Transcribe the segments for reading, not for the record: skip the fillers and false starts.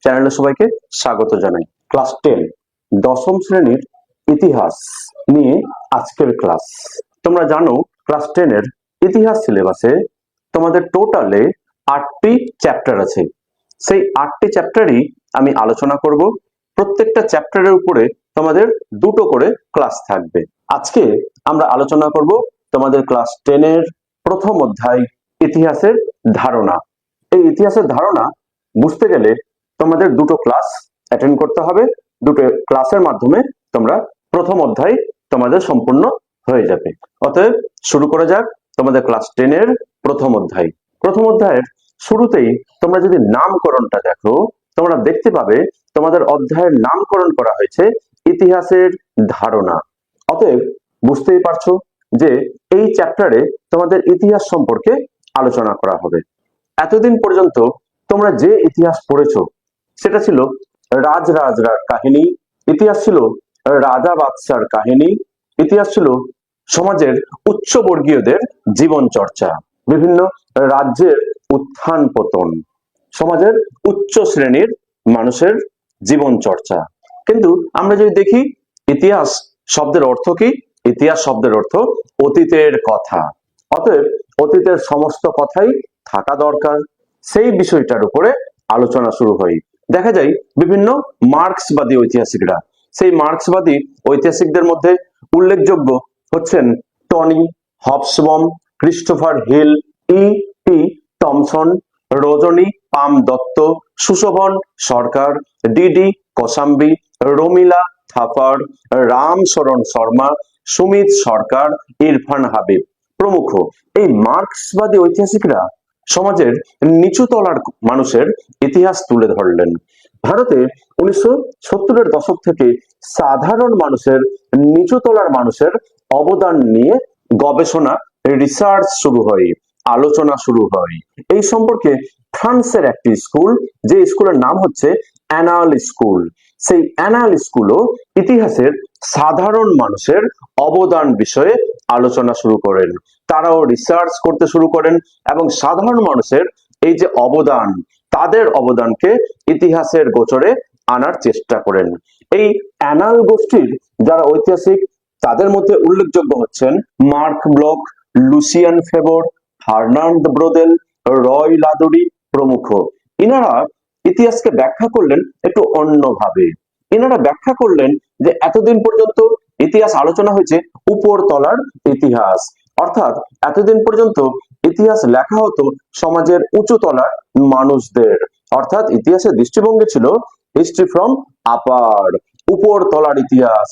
চ্যানেলে সবাইকে স্বাগত জানাই। ক্লাস 10 দশম শ্রেণীর ইতিহাস নিয়ে আজকের ক্লাস। তোমরা জানো ক্লাস 10 এর ইতিহাস সিলেবাসে তোমাদের টোটালে 8টি চ্যাপ্টার আছে। সেই 8টি চ্যাপ্টারই আমি আলোচনা করব। প্রত্যেকটা চ্যাপ্টারের উপরে তোমাদের দুটো করে ক্লাস থাকবে। আজকে আমরা আলোচনা করব তোমাদের ক্লাস 10 এর প্রথম অধ্যায় ইতিহাসের ধারণা। এই ইতিহাসের ধারণা বুঝতে গেলে তোমাদের দুটো ক্লাস অ্যাটেন্ড করতে হবে। দুটো ক্লাসের মাধ্যমে তোমরা প্রথম অধ্যায় তোমাদের সম্পূর্ণ হয়ে যাবে। অতএব শুরু করা যাক তোমাদের ক্লাস 10 এর প্রথম অধ্যায়। প্রথম অধ্যায়ের শুরুতেই তোমরা যদি নামকরণটা দেখো, তোমরা দেখতে পাবে তোমাদের অধ্যায়ের নামকরণ করা হয়েছে ইতিহাসের ধারণা। অতএব বুঝতেই পারছো যে এই চ্যাপ্টারে তোমাদের ইতিহাস সম্পর্কে আলোচনা করা হবে। এতদিন পর্যন্ত তোমরা যে ইতিহাস পড়েছো সেটা ছিল রাজরাজরার কাহিনী, ইতিহাস ছিল রাজা বাদশার কাহিনী, ইতিহাস ছিল সমাজের উচ্চবর্গীয়দের জীবন চর্চা, বিভিন্ন রাজ্যের উত্থান পতন, সমাজের উচ্চ শ্রেণীর মানুষের জীবন চর্চা। কিন্তু আমরা যদি দেখি ইতিহাস শব্দের অর্থ কি? ইতিহাস শব্দের অর্থ অতীতের কথা। অতএব অতীতের সমস্ত কথাই থাকা দরকার। সেই বিষয়টার উপরে আলোচনা শুরু হয়। দেখা যায় বিভিন্ন মার্ক্সবাদী ঐতিহাসিকরা, সেই মার্ক্সবাদী ঐতিহাসিকদের মধ্যে উল্লেখযোগ্য হচ্ছেন Tony Hobsbawm, Christopher Hill, E T. Thompson, Rajani Palme Dutt, Sushobhan Sarkar, D D. Kosambi, Romila Thapar, Ramsharan Sharma, Sumit Sarkar, Irfan Habib প্রমুখ। এই মার্ক্সবাদী ঐতিহাসিকরা সমাজের নিচু তলার মানুষের ইতিহাস তুলে ধরলেন। ভারতে 1970-এর দশক থেকে সাধারণ মানুষের নিচু তলার মানুষের অবদান নিয়ে গবেষণা, রিসার্চ শুরু হয়, আলোচনা শুরু হয়। এই সম্পর্কে ফ্রান্সের একটি স্কুল, যে স্কুলের নাম হচ্ছে অ্যানাল স্কুল, সেই অ্যানাল স্কুলও ইতিহাসের সাধারণ মানুষের অবদান বিষয়ে আলোচনা শুরু করেন। তারাও রিসার্চ করতে শুরু করেন এবং সাধারণ মানুষের এই যে অবদান, তাদের অবদানকে ইতিহাসের গোচরে আনার চেষ্টা করেন। এই অ্যানাল গোষ্ঠীর যারা ঐতিহাসিক তাদের মধ্যে উল্লেখযোগ্য হচ্ছেন মার্ক ব্লক, লুসিয়ান ফেবর, ফার্নান্ড ব্রোদেল, রয় লাদুরি প্রমুখ। ইনারা ইতিহাসকে ব্যাখ্যা করলেন একটু অন্যভাবে। ইনারা ব্যাখ্যা করলেন যে এতদিন পর্যন্ত ইতিহাস আলোচনা হয়েছে উপর তলার ইতিহাস, অর্থাৎ এতদিন পর্যন্ত ইতিহাস লেখা হতো সমাজের উঁচু তলার মানুষদের, অর্থাৎ ইতিহাসের দৃষ্টিভঙ্গি ছিল হিস্ট্রি ফ্রম আপার, উপর তলার ইতিহাস,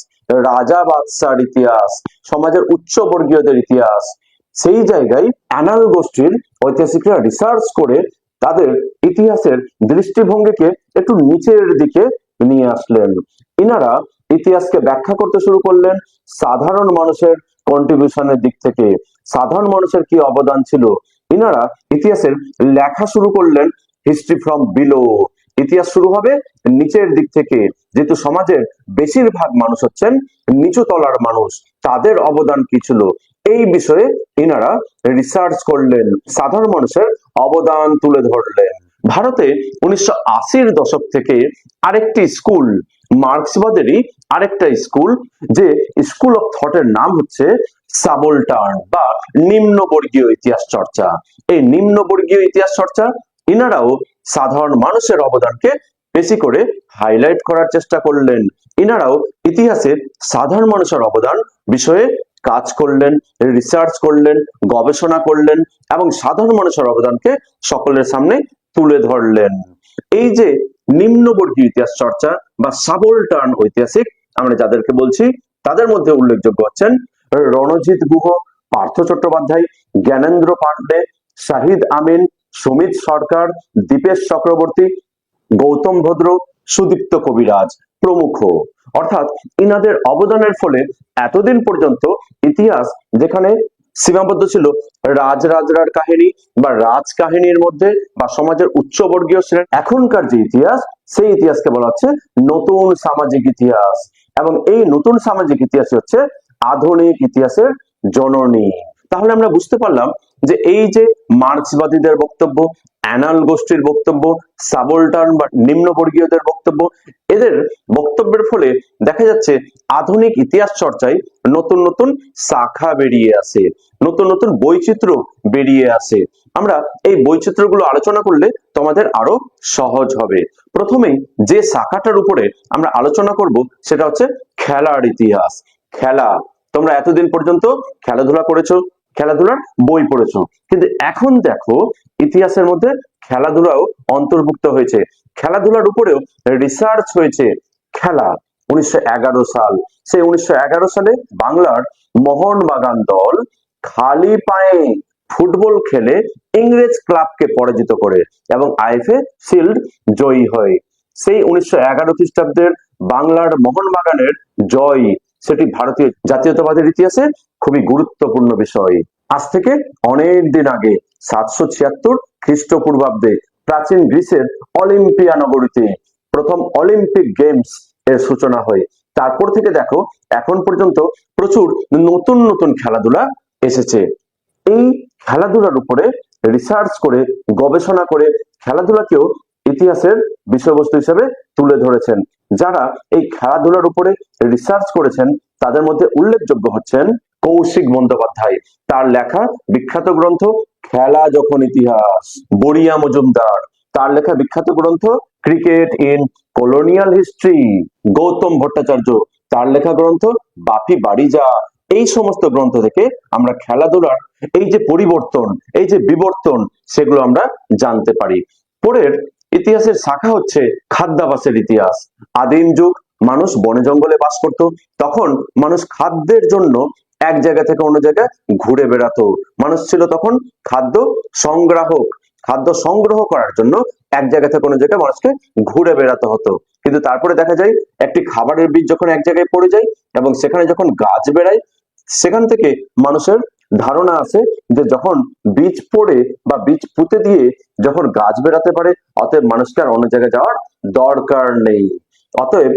রাজা বাদশার ইতিহাস, সমাজের উচ্চ বর্গীয়দের ইতিহাস। সেই জায়গায় অ্যানাল গোষ্ঠীর ঐতিহাসিকরা রিসার্চ করে তাদের ইতিহাসের দৃষ্টিভঙ্গিকে একটু নিচের দিকে নিয়ে আসলেন। ইনারা ইতিহাসকে ব্যাখ্যা করতে শুরু করলেন সাধারণ মানুষের কন্ট্রিবিউশনের দিক থেকে, সাধারণ মানুষের কি অবদান ছিল। ইনারা ইতিহাসের লেখা শুরু করলেন হিস্ট্রি ফ্রম বিলো, ইতিহাস শুরু হবে নিচের দিক থেকে, যেহেতু সমাজের বেশিরভাগ মানুষ হচ্ছেন নিচু তলার মানুষ, তাদের অবদান কি ছিল এই বিষয়ে ইনারা রিসার্চ করলেন, সাধারণ মানুষের অবদান তুলে ধরলেন। ভারতে 1980-র দশক থেকে আরেকটি স্কুল, মার্ক্সবাদেরই আরেকটা স্কুল, যে স্কুল অফ থটের নাম হচ্ছে সাবলটার্ন বা নিম্নবর্গীয় ইতিহাস চর্চা। এই নিম্নবর্গীয় ইতিহাস চর্চা ইনারাও সাধারণ মানুষের অবদানকে বেশি করে হাইলাইট করার চেষ্টা করলেন। ইনারাও ইতিহাসের সাধারণ মানুষের অবদান বিষয়ে কাজ করলেন, রিসার্চ করলেন, গবেষণা করলেন এবং সাধারণ মানুষের অবদানকে সকলের সামনে তুলে ধরলেন। এই যে নিম্নবর্গীয় ইতিহাস চর্চা বা সাবলটার্ন ঐতিহাসিক আমরা যাদেরকে বলছি, তাদের মধ্যে উল্লেখযোগ্য হচ্ছেন রণজিৎ গুহ, পার্থ চট্টোপাধ্যায়, জ্ঞানেন্দ্র পাণ্ডে, শাহিদ আমিন, সুমিত সরকার, দীপেশ চক্রবর্তী, গৌতম ভদ্র, সুদীপ্ত কবিরাজ প্রমুখ। অর্থাৎ ইনাদের অবদানের ফলে এতদিন পর্যন্ত ইতিহাস যেখানে সীমাবদ্ধ ছিল রাজরাজরার কাহিনী বা রাজ কাহিনীর মধ্যে বা সমাজের উচ্চবর্গীয় শ্রেণী, এখনকার যে ইতিহাস সেই ইতিহাসকে বলা হচ্ছে নতুন সামাজিক ইতিহাস। এবং এই নতুন সামাজিক ইতিহাস হচ্ছে আধুনিক ইতিহাসের জননী। তাহলে আমরা বুঝতে পারলাম যে এই যে মার্ক্সবাদীদের বক্তব্য, অ্যানাল গোষ্ঠীর বক্তব্য, সাবলটার্ন বা নিম্নবর্গীয়দের বক্তব্য, এদের বক্তব্যের ফলে দেখা যাচ্ছে আধুনিক ইতিহাস চর্চায় নতুন নতুন শাখা বেরিয়ে আসে, নতুন নতুন বৈচিত্র্য বেরিয়ে আসে। আমরা এই বৈচিত্র্যগুলো আলোচনা করলে তোমাদের আরো সহজ হবে। প্রথমেই যে শাখাটার উপরে আমরা আলোচনা করব সেটা হচ্ছে খেলার ইতিহাস। খেলা, তোমরা এতদিন পর্যন্ত খেলাধুলা করেছো, খেলাধুলার বই পড়েছো, কিন্তু এখন দেখো ইতিহাসের মধ্যে খেলাধুলাও অন্তর্ভুক্ত হয়েছে। খেলাধুলার উপরেও রিসার্চ হয়েছে। খেলা 1911 সাল, সেই 1911 সালে বাংলার মোহনবাগান দল খালি পায়ে ফুটবল খেলে ইংরেজ ক্লাবকে পরাজিত করে এবং আইএফএ শিল্ড জয়ী হয়। সেই 1911 খ্রিস্টাব্দের বাংলার মোহনবাগানের জয়, সেটি ভারতীয় জাতীয়তাবাদের ইতিহাসে খুবই গুরুত্বপূর্ণ বিষয়। আজ থেকে অনেক দিন আগে 776 খ্রিস্টপূর্বাব্দে প্রাচীন গ্রিসের অলিম্পিয়া নগরীতে প্রথম অলিম্পিক গেমস এর সূচনা হয়। তারপর থেকে দেখো এখন পর্যন্ত প্রচুর নতুন নতুন খেলাধুলা এসেছে। এই খেলাধুলার উপরে রিসার্চ করে, গবেষণা করে খেলাধুলাকেও ইতিহাসের বিষয়বস্তু হিসেবে তুলে ধরেছেন। যারা এই খেলাধুলার উপরে রিসার্চ করেছেন তাদের মধ্যে উল্লেখযোগ্য হচ্ছেন কৌশিক বন্দ্যোপাধ্যায়, তার লেখা বিখ্যাত গ্রন্থ খেলা যখন ইতিহাস, বড়িয়া মজুমদার, তার লেখা বিখ্যাত গ্রন্থ cricket in colonial history, Gautam Bhattacharya, তার লেখা গ্রন্থ বাপি বাড়ি যা। এই সমস্ত গ্রন্থ থেকে আমরা খেলাধুলার এই যে পরিবর্তন, এই যে বিবর্তন, সেগুলো আমরা জানতে পারি। পরের ইতিহাসের শাখা হচ্ছে খাদ্যাভ্যাসের ইতিহাস। আদিম যুগ, মানুষ বনে জঙ্গলে বাস করত, তখন মানুষ খাদ্যের জন্য এক জায়গা থেকে অন্য জায়গায় ঘুরে বেড়াতো। মানুষ ছিল তখন খাদ্য সংগ্রাহক, খাদ্য সংগ্রহ করার জন্য এক জায়গা থেকে অন্য জায়গায় মানুষকে ঘুরে বেড়াতে হতো। কিন্তু তারপরে দেখা যায় একটি খাবারের বীজ যখন এক জায়গায় পড়ে যায় এবং সেখানে যখন গাছ বেড়ায়, সেখান থেকে মানুষের ধারণা আছে যে যখন বীজ পড়ে বা বীজ পুঁতে দিয়ে যখন গাছ বেড়াতে পারে, অতএব মানুষকে আর অন্য জায়গায় যাওয়ার দরকার নেই। অতএব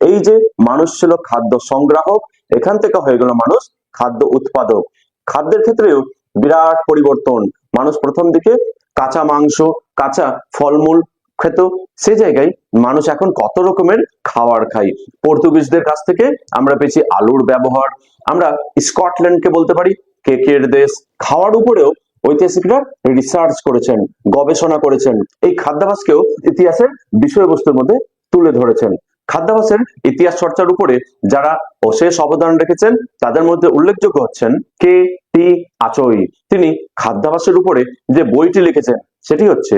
এই যে মানুষ ছিল খাদ্য সংগ্রাহক, এখান থেকে হয়ে গেল মানুষ খাদ্য উৎপাদক। খাদ্যের ক্ষেত্রেও বিরাট পরিবর্তন। মানুষ প্রথম দিকে কাঁচা মাংস, কাঁচা ফলমূল খেত, সে জায়গায় মানুষ এখন কত রকমের খাবার খাই। পর্তুগিজদের কাছ থেকে আমরা পেয়েছি আলুর ব্যবহার। আমরা স্কটল্যান্ডকে বলতে পারি কেকের দেশ। খাওয়ার উপরেও ঐতিহাসিকরা রিসার্চ করেছেন, গবেষণা করেছেন, এই খাদ্যাভ্যাসকেও ইতিহাসের বিষয়বস্তুর মধ্যে তুলে ধরেছেন। খাদ্যাভ্যাসের ইতিহাস চর্চার উপরে যারা অশেষ অবদান রেখেছেন তাদের মধ্যে উল্লেখযোগ্য হচ্ছেন কে টি আচই। তিনি খাদ্যাভ্যাসের উপরে যে বইটি লিখেছেন সেটি হচ্ছে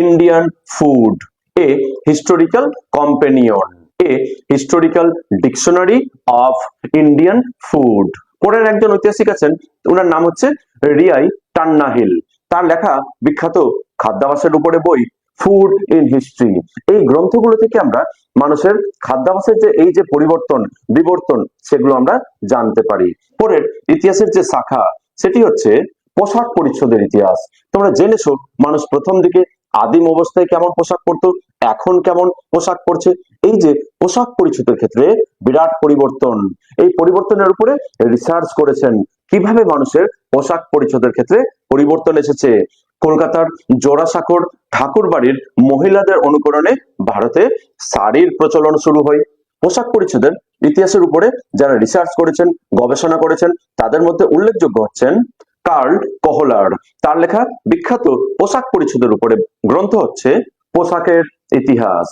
Indian food, a historical companion, a historical dictionary of Indian food. পরের একজন ঐতিহাসিক আছেন, ওনার নাম হচ্ছে রিয়াই টান্নাহিল। তার লেখা বিখ্যাত খাদ্যাভ্যাসের উপরে বই ফুড ইন হিস্ট্রি। এই গ্রন্থগুলো থেকে আমরা মানুষের খাদ্যাভ্যাসের যে এই যে পরিবর্তন বিবর্তন, সেগুলো আমরা জানতে পারি। পরের ইতিহাসের যে শাখা সেটি হচ্ছে পোশাক পরিচ্ছদের ইতিহাস। তোমরা জেনেছো মানুষ প্রথম দিকে আদিম অবস্থায় কেমন পোশাক পরতো, এখন কেমন পোশাক পরছে। এই যে পোশাক পরিচ্ছদের ক্ষেত্রে বিরাট পরিবর্তন, এই পরিবর্তনের উপরে রিসার্চ করেছেন কিভাবে মানুষের পোশাক পরিচ্ছদের ক্ষেত্রে পরিবর্তন এসেছে। কলকাতার জোড়াসাঁকোর ঠাকুর বাড়ির মহিলাদের অনুকরণে ভারতে শাড়ির প্রচলন শুরু হয়। পোশাক পরিচ্ছদের ইতিহাসের উপরে যারা রিসার্চ করেছেন, গবেষণা করেছেন, তাদের মধ্যে উল্লেখযোগ্য হচ্ছেন কার্ল কোহলার। তার লেখা বিখ্যাত পোশাক পরিচ্ছদের উপরে গ্রন্থ হচ্ছে পোশাকের ইতিহাস।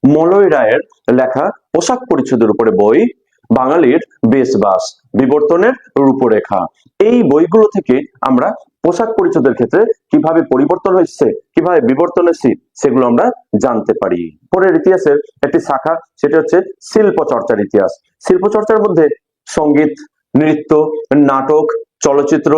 মলয় রায়ের লেখা পোশাক পরিচ্ছদের উপরে বই বাঙালির বেশবাস, বিবর্তনের রূপরেখা। এই বইগুলো থেকে আমরা পোশাক পরিচ্ছদের ক্ষেত্রে কিভাবে পরিবর্তন হয়েছে, কিভাবে বিবর্তন এসেছে, সেগুলো আমরা জানতে পারি। পরের ইতিহাসের একটি শাখা সেটা হচ্ছে শিল্প চর্চার ইতিহাস। শিল্প চর্চার মধ্যে সঙ্গীত, নৃত্য, নাটক, চলচ্চিত্র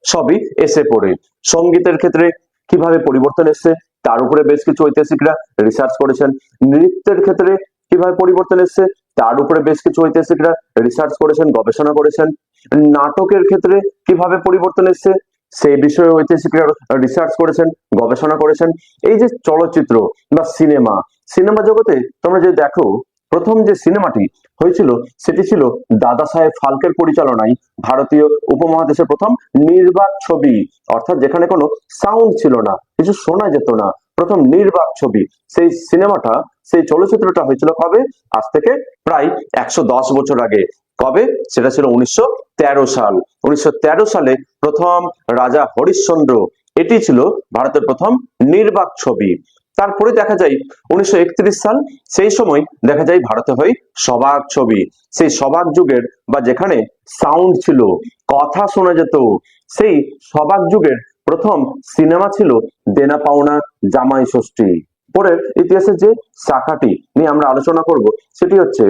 সবই এসে পড়ে। সঙ্গীতের ক্ষেত্রে কিভাবে পরিবর্তন এসছে তার উপরে বেশ কিছু ঐতিহাসিকরা রিসার্চ করেছেন। নৃত্যের ক্ষেত্রে কিভাবে পরিবর্তন এসছে তার উপরে বেশ কিছু ঐতিহাসিকরা রিসার্চ করেছেন, গবেষণা করেছেন। নাটকের ক্ষেত্রে কিভাবে পরিবর্তন এসছে সেই বিষয়ে ঐতিহাসিকরা রিসার্চ করেছেন, গবেষণা করেছেন। এই যে চলচ্চিত্র বা সিনেমা, সিনেমা জগতে তোমরা যদি দেখো প্রথম যে সিনেমাটি হয়েছিল সেটি ছিল দাদা সাহেব ফালকের পরিচালনায় ভারতীয় উপমহাদেশের প্রথম নির্বাক ছবি, অর্থাৎ যেখানে কোনো সাউন্ড ছিল না, কিছু শোনা যেত না, প্রথম নির্বাক ছবি। সেই সিনেমাটা, সেই চলচ্চিত্রটা হয়েছিল কবে? আজ থেকে প্রায় 110 বছর আগে। কবে? সেটা ছিল 1913 সাল। 1913 সালে প্রথম রাজা হরিশ্চন্দ্র, এটি ছিল ভারতের প্রথম নির্বাক ছবি। তারপরে দেখা যায় 1931 সাল, সেই সময় দেখা যায় ভারতে হয় সবাক ছবি। সেই সবাক যুগের বা যেখানে সাউন্ড ছিল, কথা শোনা যেত, সেই সবাক যুগের প্রথম সিনেমা ছিল দেনা পাওনা জামাই ষষ্ঠী। পরের ইতিহাসের যে শাখাটি নিয়ে আমরা আলোচনা করব সেটি হচ্ছে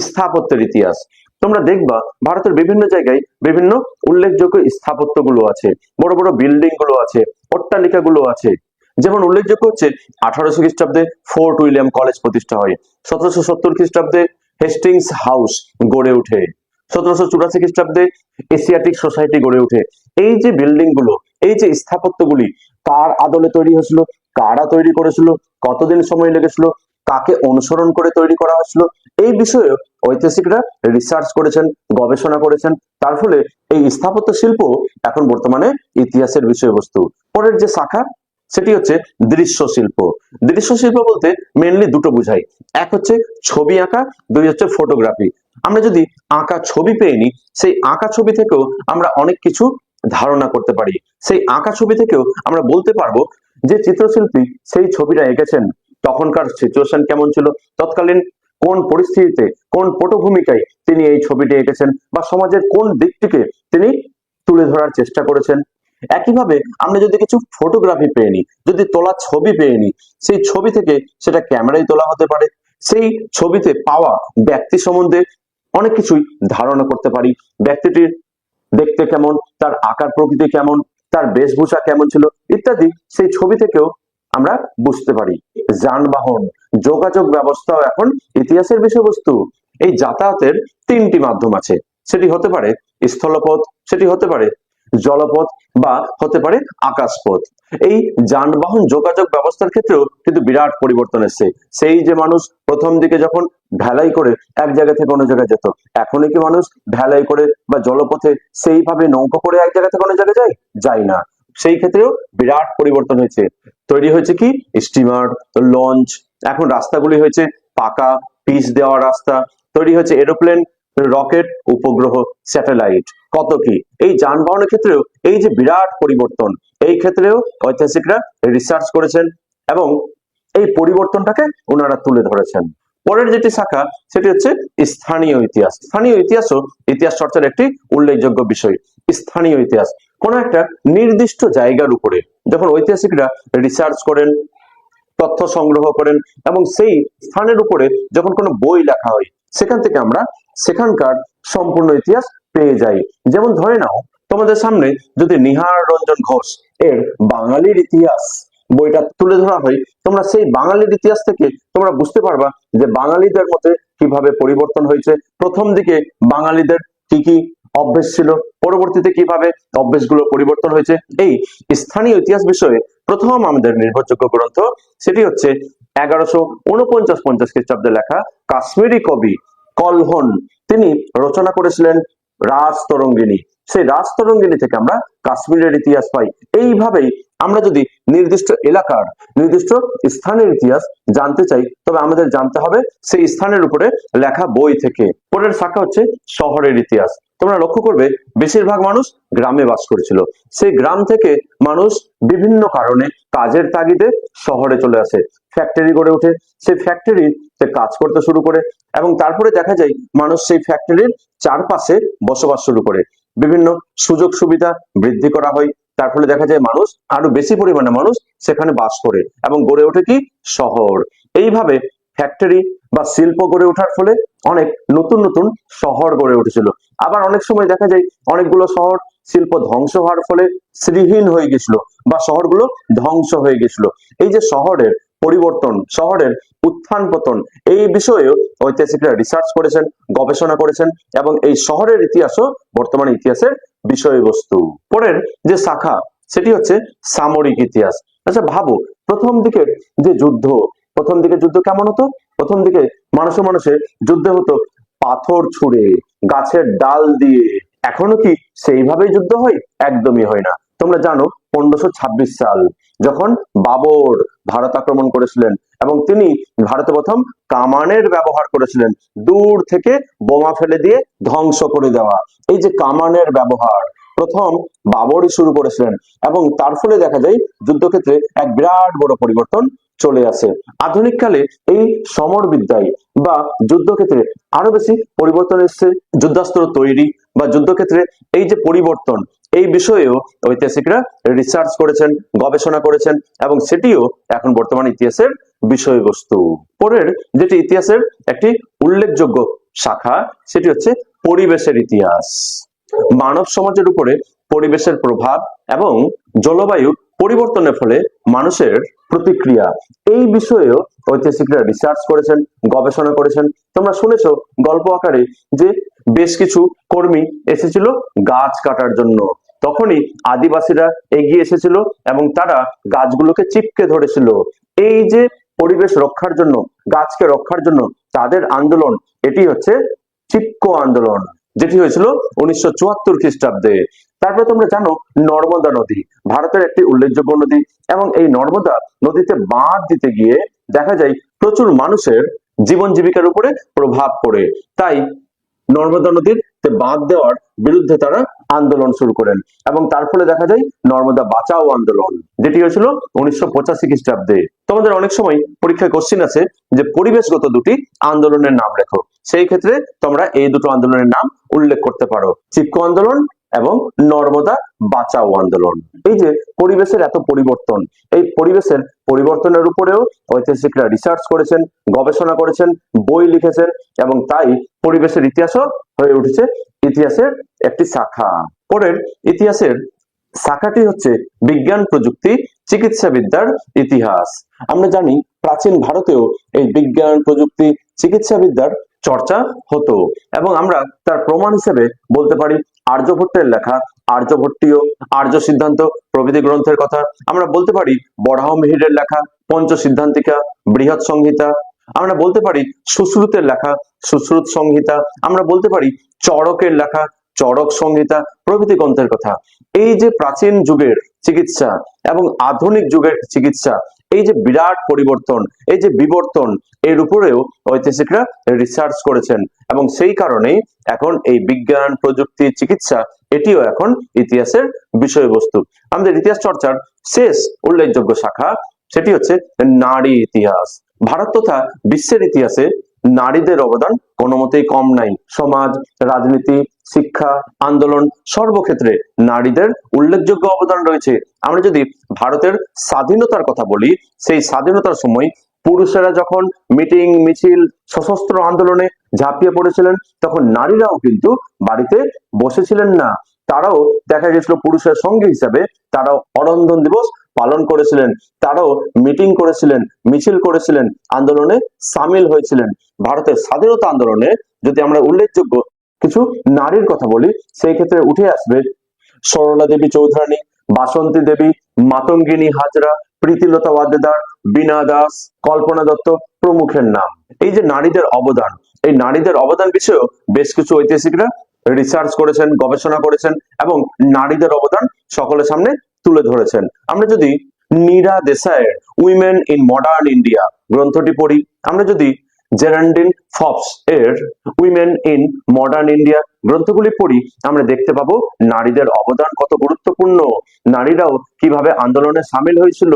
স্থাপত্যের ইতিহাস। তোমরা দেখবা ভারতের বিভিন্ন জায়গায় বিভিন্ন উল্লেখযোগ্য স্থাপত্যগুলো আছে, বড় বড় বিল্ডিং গুলো আছে, অট্টালিকাগুলো আছে। যেমন উল্লেখযোগ্য হচ্ছে 1800 খ্রিস্টাব্দে ফোর্ট উইলিয়াম কলেজ প্রতিষ্ঠা হয়, 1770 খ্রিস্টাব্দে হেস্টিংস হাউস গড়ে ওঠে, 1784 খ্রিস্টাব্দে এশিয়াটিক সোসাইটি গড়ে ওঠে। এই যে বিল্ডিং গুলো, এই যে স্থাপত্যগুলি কার আদলে তৈরি হয়েছিল, কারা তৈরি করেছিল, কতদিন সময় লেগেছিল, কাকে অনুসরণ করে তৈরি করা হয়েছিল, এই বিষয়ে ঐতিহাসিকরা রিসার্চ করেছেন, গবেষণা করেছেন। তার ফলে এই স্থাপত্য শিল্প এখন বর্তমানে ইতিহাসের বিষয়বস্তু। পরের যে শাখা সেটি হচ্ছে দৃশ্য শিল্প। দৃশ্য শিল্প বলতে মেনলি দুটো বুঝাই, এক হচ্ছে ছবি আঁকা, দুই হচ্ছে ফটোগ্রাফি। আমরা যদি আঁকা ছবি পেয়ে নিই, সেই আঁকা ছবি থেকেও আমরা অনেক কিছু ধারণা করতে পারি। সেই আঁকা ছবি থেকেও আমরা বলতে পারবো যে চিত্রশিল্পী সেই ছবিটা এঁকেছেন তখনকার সিচুয়েশন কেমন ছিল, তৎকালীন কোন পরিস্থিতিতে, কোন পটভূমিকায় তিনি এই ছবিটি এঁকেছেন, বা সমাজের কোন দিকটিকে তিনি তুলে ধরার চেষ্টা করেছেন। একইভাবে আমরা যদি কিছু ফটোগ্রাফি পেয়ে নিই, যদি তোলা ছবি পেয়ে নিই, সেই ছবি থেকে সেটা ক্যামেরায় তোলা হতে পারে, সেই ছবিতে পাওয়া ব্যক্তি সম্বন্ধে অনেক কিছুই ধারণা করতে পারি। ব্যক্তিটির দেখতে কেমন, তার আকার প্রকৃতি কেমন, তার বেশভূষা কেমন ছিল ইত্যাদি সেই ছবি থেকেও আমরা বুঝতে পারি। যানবাহন, যোগাযোগ ব্যবস্থাও এখন ইতিহাসের বিষয়বস্তু। এই যাতায়াতের তিনটি মাধ্যম আছে, সেটি হতে পারে স্থলপথ, সেটি হতে পারে জলপথ, বা হতে পারে আকাশপথ। এই যানবাহন যোগাযোগ ব্যবস্থার ক্ষেত্রেও কিন্তু বিরাট পরিবর্তন এসেছে। সেই যে মানুষ প্রথম দিকে যখন ভেলাই করে এক জায়গা থেকে অন্য জায়গায় যেত, এখনই কি মানুষ ভেলাই করে বা জলপথে সেইভাবে নৌকা করে এক জায়গা থেকে অন্য জায়গায় যায়? যায় না। সেই ক্ষেত্রেও বিরাট পরিবর্তন হয়েছে। তৈরি হয়েছে কি স্টিমার, লঞ্চ, এখন রাস্তাগুলি হয়েছে পাকা পিচ দেওয়া রাস্তা, তৈরি হয়েছে এরোপ্লেন, রকেট, উপগ্রহ, স্যাটেলাইট, কত কি। এই যানবাহনের ক্ষেত্রেও এই যে বিরাট পরিবর্তন, এই ক্ষেত্রেও ঐতিহাসিকরা রিসার্চ করেছেন এবং এই পরিবর্তনটাকে ওনারা তুলে ধরেছেন। পরের যেটি শাখা সেটি হচ্ছে স্থানীয় ইতিহাস। স্থানীয় ইতিহাসও ইতিহাস চর্চার একটি উল্লেখযোগ্য বিষয়। স্থানীয় ইতিহাস কোন একটা নির্দিষ্ট জায়গার উপরে যখন ঐতিহাসিকরা রিসার্চ করেন, তথ্য সংগ্রহ করেন এবং সেই স্থানের উপরে যখন কোনো বই লেখা হয়, সেখান থেকে আমরা সেখানকার সম্পূর্ণ ইতিহাস পেয়ে যাই। যেমন ধরে নাও তোমাদের সামনে যদি নিহার রঞ্জন ঘোষ এর বাঙালির ইতিহাস বইটা তুলে ধরা হয়, তোমরা সেই বাঙালির ইতিহাস থেকে তোমরা বুঝতে পারবা যে বাঙালিদের মধ্যে কিভাবে পরিবর্তন হয়েছে, প্রথম দিকে বাঙালিদের কি কি অভ্যেস ছিল, পরবর্তীতে কিভাবে অভ্যেসগুলো পরিবর্তন হয়েছে। এই স্থানীয় ইতিহাস বিষয়ে প্রথম আমাদের নির্ভরযোগ্য গ্রন্থ সেটি হচ্ছে 1149-50 খ্রিস্টাব্দে লেখা কাশ্মীরি কবি কলহন, তিনি রচনা করেছিলেন রাজতরঙ্গিনী। সেই রাজতরঙ্গিনী থেকে আমরা কাশ্মীরের ইতিহাস পাই। এইভাবেই আমরা যদি নির্দিষ্ট এলাকার, নির্দিষ্ট স্থানের ইতিহাস জানতে চাই, তবে আমাদের জানতে হবে সেই স্থানের উপরে লেখা বই থেকে। পরের শাখা হচ্ছে শহরের ইতিহাস। তোমরা লক্ষ্য করবে বেশিরভাগ মানুষ গ্রামে বাস করেছিল, সেই গ্রাম থেকে মানুষ বিভিন্ন কারণে কাজের তাগিদে শহরে চলে আসে, ফ্যাক্টরি গড়ে ওঠে, সেই ফ্যাক্টরিতে কাজ করতে শুরু করে এবং তারপরে দেখা যায় মানুষ সেই ফ্যাক্টরির চারপাশে বসবাস শুরু করে, বিভিন্ন সুযোগ সুবিধা বৃদ্ধি করা হয়, তার ফলে দেখা যায় মানুষ আরো বেশি পরিমাণে মানুষ সেখানে বাস করে এবং গড়ে ওঠে কি শহর। এইভাবে ফ্যাক্টরি বা শিল্প গড়ে ওঠার ফলে অনেক নতুন নতুন শহর গড়ে উঠেছিল। আবার অনেক সময় দেখা যায় অনেকগুলো শহর শিল্প ধ্বংস হওয়ার ফলে শ্রীহীন হয়ে গেছিল বা শহরগুলো ধ্বংস হয়ে গেছিল। এই যে শহরের পরিবর্তন, শহরের উত্থান পতন, এই বিষয়েও ঐতিহাসিকরা রিসার্চ করেছেন, গবেষণা করেছেন এবং এই শহরের ইতিহাসও বর্তমানে ইতিহাসের বিষয়বস্তু। পরের যে শাখা সেটি হচ্ছে সামরিক ইতিহাস। আচ্ছা ভাবো প্রথম দিকের যে যুদ্ধ, প্রথম দিকে যুদ্ধ কেমন হতো? প্রথম দিকে মানুষে মানুষে যুদ্ধ হতো পাথর ছুঁড়ে, গাছের ডাল দিয়ে। এখনো কি সেইভাবেই যুদ্ধ হয়? একদমই হয় না। তোমরা জানো 1526 সাল যখন বাবর ভারত আক্রমণ করেছিলেন এবং তিনি ভারতে প্রথম কামানের ব্যবহার করেছিলেন, দূর থেকে বোমা ফেলে দিয়ে ধ্বংস করে দেওয়া। এই যে কামানের ব্যবহার প্রথম বাবরই শুরু করেছিলেন এবং তার ফলে দেখা যায় যুদ্ধক্ষেত্রে এক বিরাট বড় পরিবর্তন চলে আসে। আধুনিক কালে এই সমর বিদ্যায় বা যুদ্ধক্ষেত্রে আরো বেশি পরিবর্তন এসেছে। যুদ্ধাস্ত্র তৈরি বা যুদ্ধক্ষেত্রে এই যে পরিবর্তন, এই বিষয়েও ঐতিহাসিকরা রিসার্চ করেছেন, গবেষণা করেছেন এবং সেটিও এখন বর্তমান ইতিহাসের বিষয়বস্তু। পরের যেটি ইতিহাসের একটি উল্লেখযোগ্য শাখা, সেটি হচ্ছে পরিবেশের ইতিহাস। মানব সমাজের উপরে পরিবেশের প্রভাব এবং জলবায়ু পরিবর্তনের ফলে মানুষের প্রতিক্রিয়া, এই বিষয়েও ঐতিহাসিকরা রিসার্চ করেছেন, গবেষণা করেছেন। তোমরা শুনেছো গল্প আকারে যে বেশ কিছু কর্মী এসেছিল গাছ কাটার জন্য, তখনই আদিবাসীরা এগিয়ে এসেছিল এবং তারা গাছগুলোকে চিপকে ধরেছিল। এই যে পরিবেশ রক্ষার জন্য, গাছকে রক্ষার জন্য তাদের আন্দোলন, এটি হচ্ছে চিপকো আন্দোলন, যেটি হয়েছিল 1974 খ্রিস্টাব্দে। তারপরে তোমরা জানো নর্মদা নদী ভারতের একটি উল্লেখযোগ্য নদী এবং এই নর্মদা নদীতে বাঁধ দিতে গিয়ে দেখা যায় প্রচুর মানুষের জীবন জীবিকার উপরে প্রভাব পড়ে। তাই নর্মদা নদীর বাঁধ দেওয়ার বিরুদ্ধে তারা আন্দোলন শুরু করেন এবং তার ফলে দেখা যায় নর্মদা বাঁচাও আন্দোলন, যেটি হয়েছিল 1985 খ্রিস্টাব্দে। তোমাদের অনেক সময় পরীক্ষায় কোশ্চিন আছে যে পরিবেশগত দুটি আন্দোলনের নাম লেখো, সেই ক্ষেত্রে তোমরা এই দুটো আন্দোলনের নাম উল্লেখ করতে পারো, চিপকো আন্দোলন এবং নর্মদা বাঁচাও আন্দোলন। এই যে পরিবেশের এত পরিবর্তন, এই পরিবেশের পরিবর্তনের উপরেও ঐতিহাসিকরা রিসার্চ করেছেন, গবেষণা করেছেন, বই লিখেছেন এবং তাই পরিবেশের ইতিহাসও হয়ে উঠেছে ইতিহাসের একটি শাখা। পরের ইতিহাসের শাখাটি হচ্ছে বিজ্ঞান প্রযুক্তি চিকিৎসা বিদ্যার ইতিহাস। আমরা জানি প্রাচীন ভারতেও এই বিজ্ঞান প্রযুক্তি চিকিৎসা বিদ্যার চর্চা হতো এবং আমরা তার প্রমাণ হিসেবে বলতে পারি আর্যভট্টের লেখা আর্যভট্টীয়, আর্য সিদ্ধান্ত প্রভৃতি গ্রন্থের কথা। আমরা বলতে পারি বরাহমিহিরের লেখা পঞ্চ সিদ্ধান্তিকা, বৃহৎ সংহিতা। আমরা বলতে পারি সুশ্রুতের লেখা সুশ্রুত সংহিতা। আমরা বলতে পারি চরকের লেখা চরক সংহিতা প্রভৃতি গ্রন্থের কথা। এই যে প্রাচীন যুগের চিকিৎসা এবং আধুনিক যুগের চিকিৎসা, এই যে বিরাট পরিবর্তন, এই যে বিবর্তন, এর উপরেও ঐতিহাসিকরা রিসার্চ করেছেন এবং সেই কারণেই এখন এই বিজ্ঞান প্রযুক্তি চিকিৎসা এটিও এখন ইতিহাসের বিষয়বস্তু। আমাদের ইতিহাস চর্চার শেষ উল্লেখযোগ্য শাখা সেটি হচ্ছে নারী ইতিহাস। ভারত তথা বিশ্বের ইতিহাসে নারীদের অবদান কোনো মতেই কম নাই। সমাজ, রাজনীতি, শিক্ষা, আন্দোলন সর্বক্ষেত্রে নারীদের উল্লেখযোগ্য অবদান রয়েছে। আমরা যদি ভারতের স্বাধীনতার কথা বলি, সেই স্বাধীনতার সময় পুরুষেরা যখন মিটিং মিছিল সশস্ত্র আন্দোলনে ঝাঁপিয়ে পড়েছিলেন, তখন নারীরাও কিন্তু বাড়িতে বসেছিলেন না। তারাও দেখা গেছিল পুরুষের সঙ্গী হিসাবে তারাও অরন্ধন দিবস পালন করেছিলেন, তারাও মিটিং করেছিলেন, মিছিল করেছিলেন, আন্দোলনে সামিল হয়েছিলেন। ভারতের স্বাধীনতা আন্দোলনে যদি আমরা উল্লেখযোগ্য কিছু নারীর কথা বলি, সেই ক্ষেত্রে উঠে আসবে সরলা দেবী চৌধুরানী, বাসন্তী দেবী, মাতঙ্গিনী হাজরা, প্রীতিলতা ওয়াদ্দেদার, বীণা দাস, কল্পনা দত্ত প্রমুখের নাম। এই যে নারীদের অবদান, এই নারীদের অবদান বিষয়েও বেশ কিছু ঐতিহাসিকরা রিসার্চ করেছেন, গবেষণা করেছেন এবং নারীদের অবদান সকলের সামনে তুলে ধরেছেন। আমরা যদি নীরা দেশাইয়ের উইমেন ইন মডার্ন ইন্ডিয়া গ্রন্থটি পড়ি, আমরা যদি জেরান্ডিন ফপস এর উইমেন ইন মডার্ন ইন্ডিয়া গ্রন্থগুলি পড়ি, আমরা দেখতে পাবো নারীদের অবদান কত গুরুত্বপূর্ণ, নারীরাও কিভাবে আন্দোলনে সামিল হয়েছিল।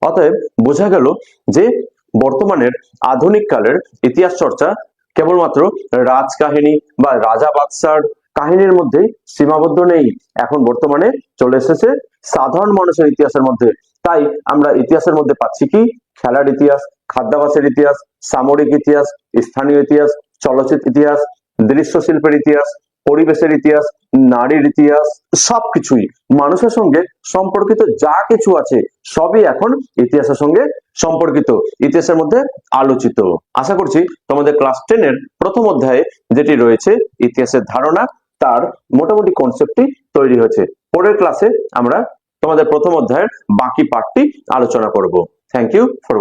অতএব বোঝা গেল যে বর্তমানের আধুনিক কালের ইতিহাস চর্চা কেবলমাত্র রাজকাহিনী বা রাজা বাদশার কাহিনীর মধ্যে সীমাবদ্ধ নেই, এখন বর্তমানে চলে এসেছে সাধারণ মানুষের ইতিহাসের মধ্যে। তাই আমরা ইতিহাসের মধ্যে পাচ্ছি কি খেলার ইতিহাস, খাদ্যাভ্যাসের ইতিহাস, সামরিক ইতিহাস, স্থানীয় ইতিহাস, চলচ্চিত্র ইতিহাস, দৃশ্য শিল্পের ইতিহাস, পরিবেশের ইতিহাস, নারীর ইতিহাস, সবকিছুই মানুষের সঙ্গে সম্পর্কিত যা কিছু আছে সবই এখন ইতিহাসের সঙ্গে সম্পর্কিত, ইতিহাসের মধ্যে আলোচিত। আশা করছি তোমাদের ক্লাস 10 এর প্রথম অধ্যায়ে যেটি রয়েছে ইতিহাসের ধারণা, তার মোটামুটি কনসেপ্টটি তৈরি হয়েছে। পরের ক্লাসে আমরা তোমাদের প্রথম অধ্যায়ের বাকি পার্টটি আলোচনা করব। Thank you for